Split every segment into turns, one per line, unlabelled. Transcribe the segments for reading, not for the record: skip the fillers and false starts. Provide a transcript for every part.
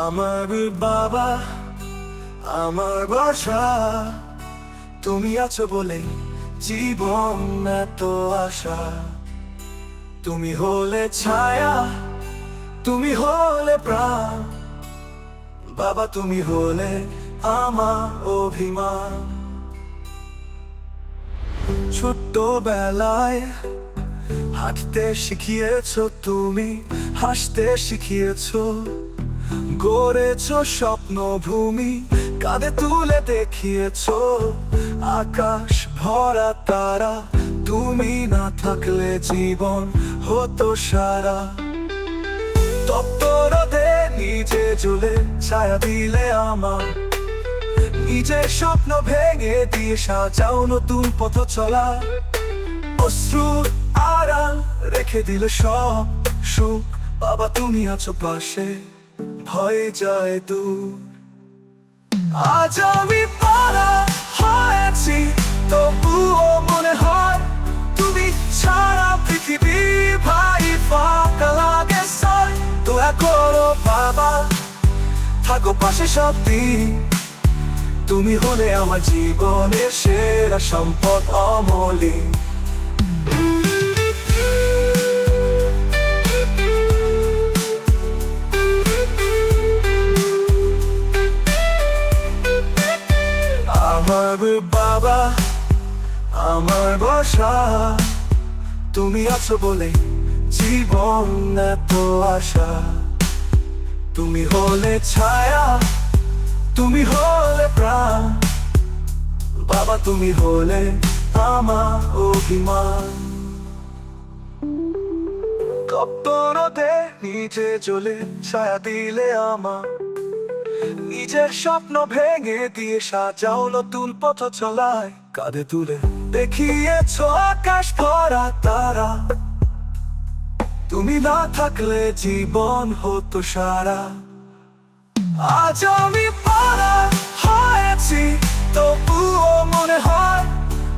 আমার বাবা, আমার বর্ষা, তুমি আছো বলে জীবন এত আশা। তুমি হলে ছায়া, তুমি হলে প্রাণ, বাবা তুমি হলে আমার অভিমান। ছোট্টবেলায় হাঁটতে শিখিয়েছো তুমি, হাসতে শিখিয়েছো, গড়েছো স্বপ্নভূমি, কাঁধে তুলে দেখিয়েছো আকাশ ভরা তারা। তুমি না থাকলে জীবন হতো সারা। তপ্ত রোদে নিজে জ্বলে ছায়া দিলে আমার, নিজের স্বপ্ন ভেঙে দিয়ে সাজাও নতুন পথ চলা। অশ্রুর আড়াল রেখে দিলে সব সুখ, বাবা তুমি আছো পাশে, ভয়ে যায় দূর। আজ আমি পারা হয়েছি, তবুও মনে হয় তুমি ছাড়া পৃথিবী ভাই ফাঁকা লাগে সাই। দয়া করো বাবা, থাকো পাশে সব দিন। তুমি হলে আমার জীবনের সেরা সম্পদ, অমলিন। আমার বাবা, আমার বর্ষা, তুমি আছো বলে জীবন এত আশা। তুমি হলে ছায়া, তুমি হলে প্রাণ, বাবা তুমি হলে আমার অভিমান। তপ্ত রোদে নিজে জ্বলে ছায়া দিলে আমার, নিজের স্বপ্ন ভেঙে দিয়ে সাজাও নতুন পথ চলায়। কাঁধে তুলে দেখিয়েছো আকাশ ভরা তারা। তুমি না থাকলে জীবন হতো সারা। আজ আমি পারা হয়েছি, তবুও মনে হয়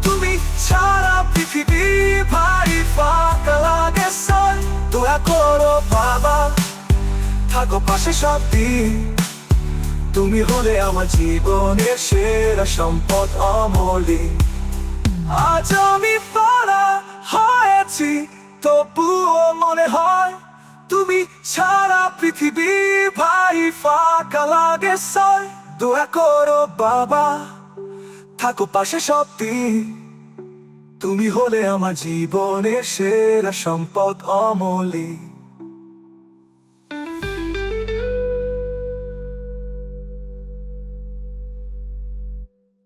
তুমি ছাড়া পৃথিবী ভাই ফাঁকা লাগে সাই। দয়া করো বাবা, থাকো পাশে সব দিন। তুমি হলে আমার জীবনের সেরা সম্পদ, অমলিন। আজ আমি পারা হয়েছি, তবুও মনে হয় তুমি ছাড়া পৃথিবী ভাই ফাঁকা লাগে সাই। দয়া করো বাবা, থাকো পাশে সব দিন। তুমি হলে আমার জীবনের সেরা সম্পদ, অমলিন।